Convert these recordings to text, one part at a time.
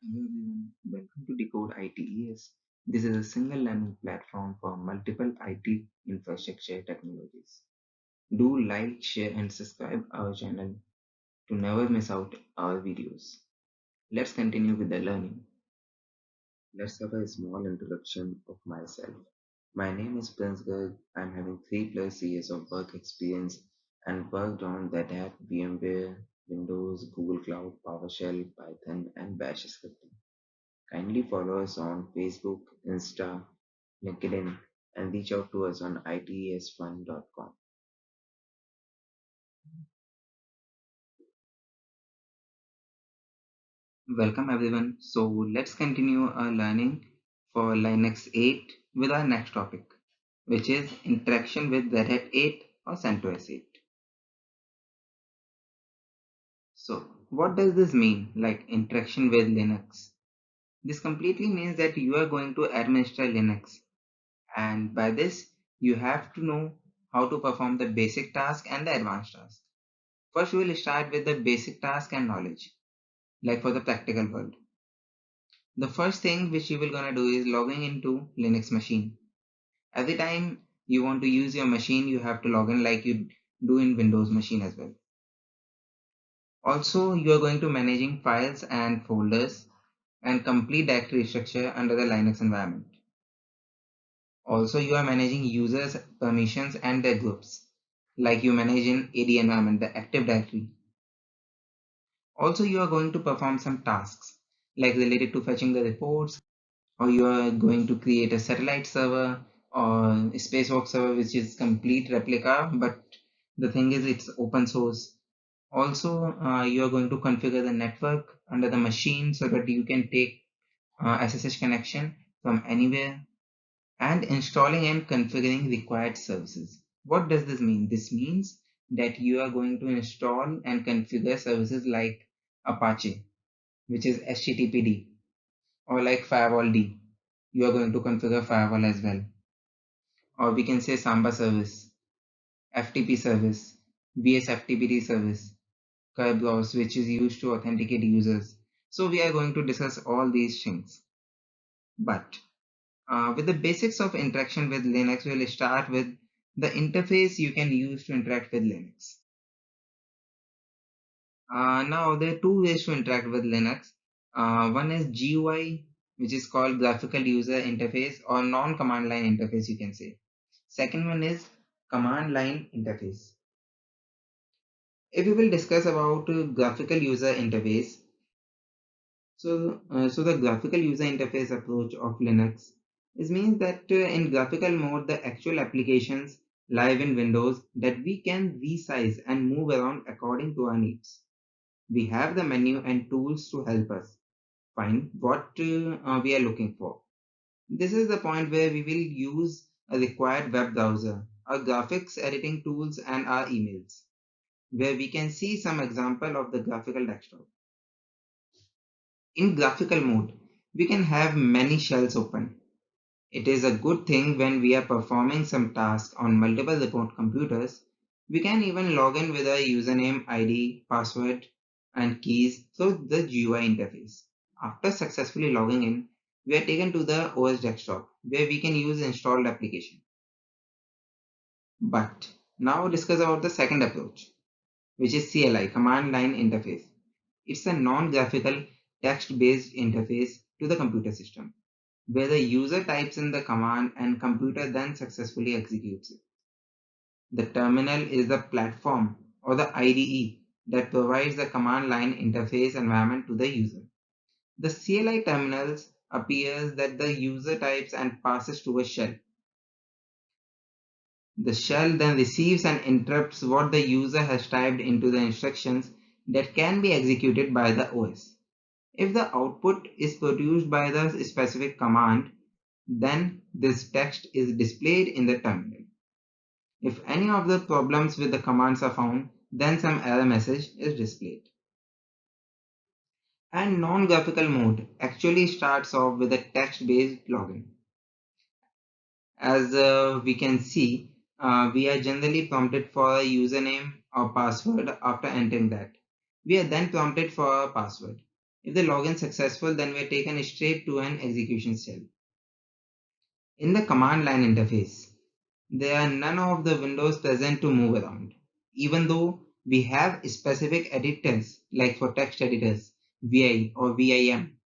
Hello everyone, welcome to Decode ITES. This is a single learning platform for multiple IT infrastructure technologies. Do like, share and subscribe our channel to never miss out our videos. Let's continue with the learning. Let's have a small introduction of myself. My name is Prince Garg. I'm having 3 plus years of work experience and worked on Red Hat, VMware, Windows, Google Cloud, PowerShell, Python and Bash scripting. Kindly follow us on Facebook, Insta, LinkedIn, and reach out to us on itesfund.com. Welcome everyone. So let's continue our learning for Linux 8 with our next topic, which is interaction with Red Hat 8 or CentOS 8. So what does this mean, like interaction with Linux? This completely means that you are going to administer Linux, and by this you have to know how to perform the basic task and the advanced task. First, we will start with the basic task and knowledge, like for the practical world. The first thing which you will gonna do is logging into Linux machine. Every time you want to use your machine, you have to log in like you do in Windows machine as well. Also, you are going to managing files and folders and complete directory structure under the Linux environment. Also, you are managing users, permissions and their groups, like you manage in AD environment, the Active Directory. Also, you are going to perform some tasks like related to fetching the reports, or you are going to create a satellite server or a spacewalk server, which is complete replica, but the thing is it's open source. Also, you are going to configure the network under the machine so that you can take SSH connection from anywhere, and installing and configuring required services. What does this mean? This means that you are going to install and configure services like Apache, which is HTTPD, or like FirewallD. You are going to configure firewall as well. Or we can say Samba service, FTP service, BSFTPD service, Kerberos, which is used to authenticate users. So we are going to discuss all these things. But with the basics of interaction with Linux, we'll start with the interface you can use to interact with Linux. Now, there are two ways to interact with Linux. One is GUI, which is called graphical user interface or non-command line interface, you can say. Second one is command line interface. If we will discuss about graphical user interface, so the graphical user interface approach of Linux is means that in graphical mode, the actual applications live in Windows that we can resize and move around according to our needs. We have the menu and tools to help us find what we are looking for. This is the point where we will use a required web browser, our graphics editing tools and our emails, where we can see some example of the graphical desktop. In graphical mode, we can have many shells open. It is a good thing when we are performing some task on multiple remote computers. We can even log in with a username, ID, password, and keys through the GUI interface. After successfully logging in, we are taken to the OS desktop where we can use installed application. But now discuss about the second approach, which is CLI, command line interface. It's a non-graphical text-based interface to the computer system, where the user types in the command and computer then successfully executes it. The terminal is the platform or the IDE that provides the command line interface environment to the user. The CLI terminals appears that the user types and passes to a shell. The shell then receives and interrupts what the user has typed into the instructions that can be executed by the OS. If the output is produced by the specific command, then this text is displayed in the terminal. If any of the problems with the commands are found, then some error message is displayed. And non-graphical mode actually starts off with a text-based login. As we can see, we are generally prompted for a username or password. After entering that, we are then prompted for a password. If the login is successful, then we are taken straight to an execution shell. In the command line interface, there are none of the windows present to move around. Even though we have specific editors like for text editors, VI or VIM,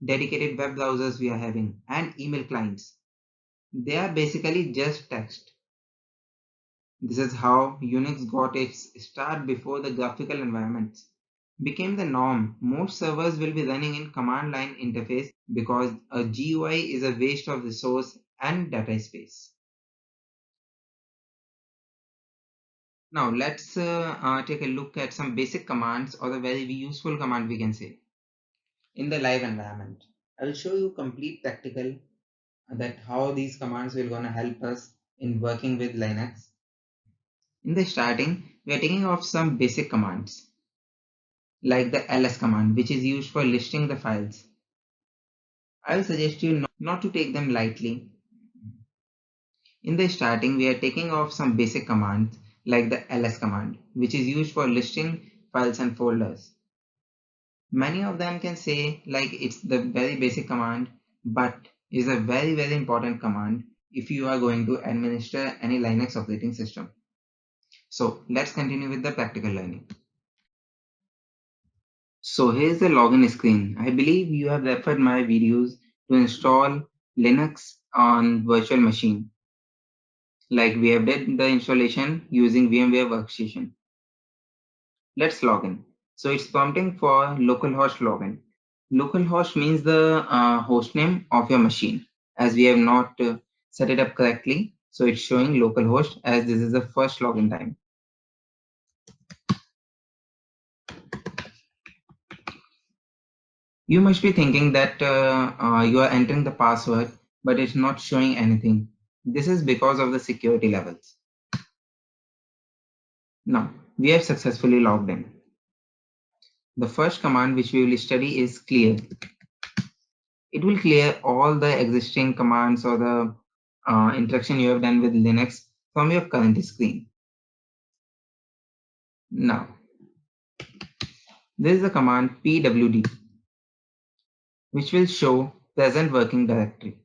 dedicated web browsers we are having, and email clients, they are basically just text. This is how Unix got its start before the graphical environments became the norm. Most servers will be running in command line interface because a GUI is a waste of resource and data space. Now let's take a look at some basic commands or a very useful command we can say in the live environment. I will show you complete practical that how these commands will gonna help us in working with Linux. In the starting, we are taking off some basic commands like the ls command, which is used for listing the files. I will suggest you not to take them lightly. In the starting, we are taking off some basic commands like the ls command, which is used for listing files and folders. Many of them can say like it's the very basic command, but is a very important command if you are going to administer any Linux operating system. So let's continue with the practical learning. So here's the login screen. I believe you have referred my videos to install Linux on virtual machine. Like we have did the installation using VMware Workstation. Let's log in. So it's prompting for localhost login. Localhost means the host name of your machine. As we have not set it up correctly, so it's showing localhost as this is the first login time. You must be thinking that you are entering the password, but it's not showing anything. This is because of the security levels. Now, we have successfully logged in. The first command which we will study is clear. It will clear all the existing commands or the interaction you have done with Linux from your current screen. Now, there is the command pwd, which will show present working directory.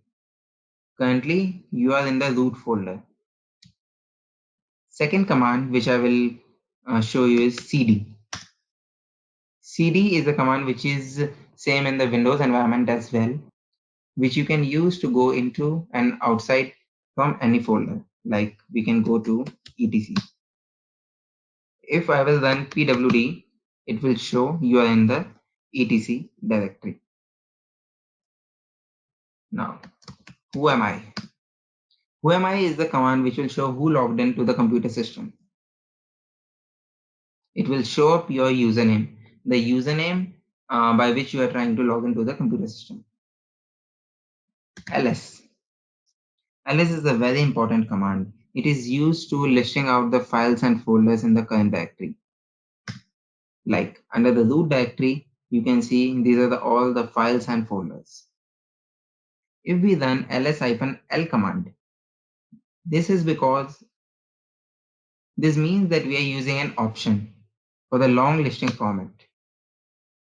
Currently, you are in the root folder. Second command which I will show you is cd. cd is a command which is same in the Windows environment as well, which you can use to go into and outside from any folder. Like we can go to etc. If I will run pwd, it will show you are in the etc directory. Now, who am I? Who am I is the command which will show who logged into the computer system. It will show up your username, the username by which you are trying to log into the computer system. ls. ls is a very important command. It is used to listing out the files and folders in the current directory. Like under the root directory, you can see these are all the files and folders. If we run ls-l command, this is because this means that we are using an option for the long listing format.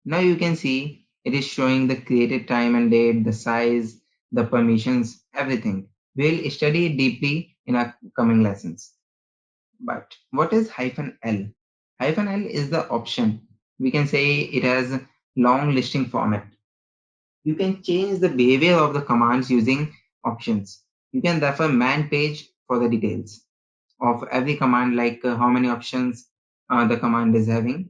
Now you can see it is showing the created time and date, the size, the permissions, everything. We'll study it deeply in our coming lessons. But what is -l? -l is the option. We can say it has long listing format. You can change the behavior of the commands using options. You can refer man page for the details of every command, like how many options the command is having.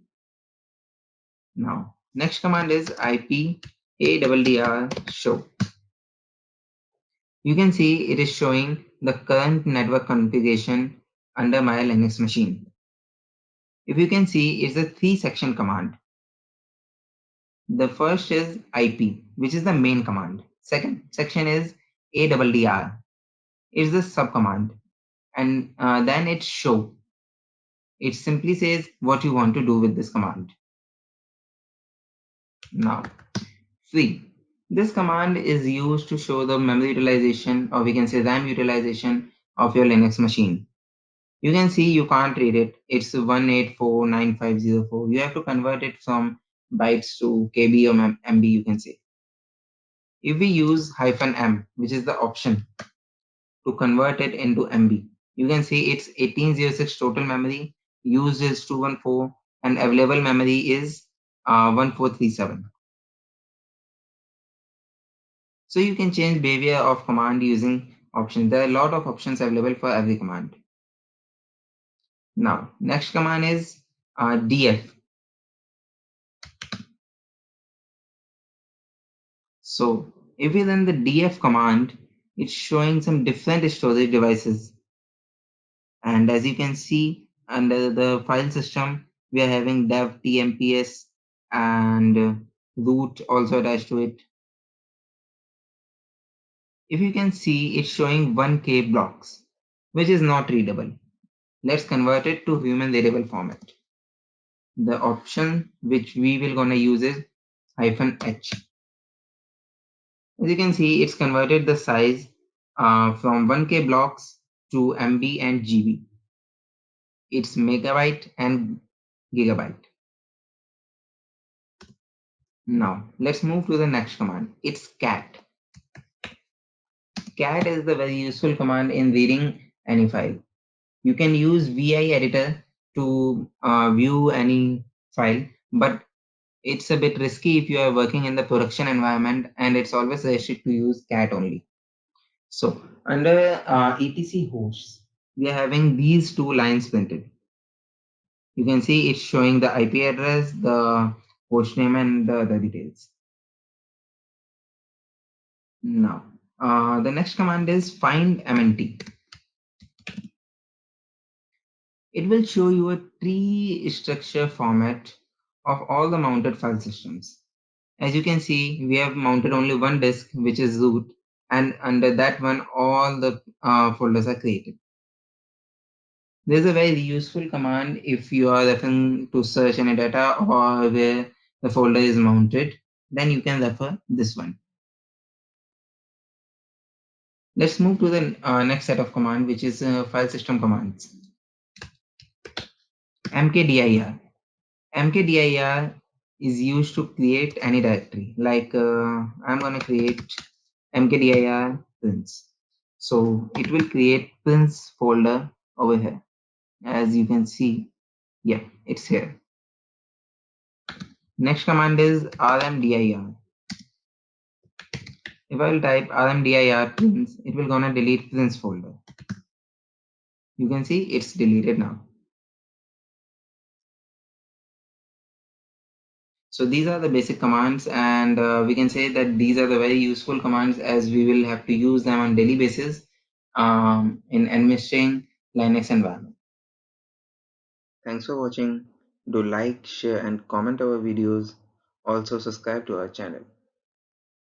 Now, next command is IPADDR show. You can see it is showing the current network configuration under my Linux machine. If you can see, it's a 3-section command. The first is IP, which is the main command. Second section is ADDR. It's the subcommand. And then it's show. It simply says what you want to do with this command. Now, free. This command is used to show the memory utilization, or we can say RAM utilization of your Linux machine. You can see you can't read it. It's 1849504. You have to convert it from bytes to KB or MB, you can say. If we use -m, which is the option to convert it into MB, you can see it's 1806 total memory, used is 214, and available memory is 1437. So you can change behavior of command using options. There are a lot of options available for every command. Now, next command is df. So if we run the df command, it's showing some different storage devices. And as you can see under the file system, we are having dev tmps and root also attached to it. If you can see, it's showing 1k blocks, which is not readable. Let's convert it to human readable format. The option which we will gonna use is -h. As you can see, it's converted the size from 1k blocks to MB and GB. It's megabyte and gigabyte. Now let's move to the next command. It's cat. Cat is the very useful command in reading any file. You can use VI editor to view any file, but it's a bit risky if you are working in the production environment, and it's always suggested to use cat only. So under etc hosts, we are having these two lines printed. You can see it's showing the IP address, the host name, and the other details. Now, the next command is find MNT. It will show you a tree structure format of all the mounted file systems. As you can see, we have mounted only one disk, which is root, and under that one, all the folders are created. There's a very useful command if you are referring to search any data or where the folder is mounted, then you can refer this one. Let's move to the next set of command, which is file system commands. mkdir. mkdir is used to create any directory. Like I'm going to create mkdir prints. So it will create prints folder over here. As you can see, yeah, it's here. Next command is rmdir. If I will type rmdir prints, it will gonna delete prints folder. You can see it's deleted now. So these are the basic commands, and we can say that these are the very useful commands as we will have to use them on daily basis in administering Linux environment. Thanks for watching. Do like, share, and comment our videos. Also subscribe to our channel.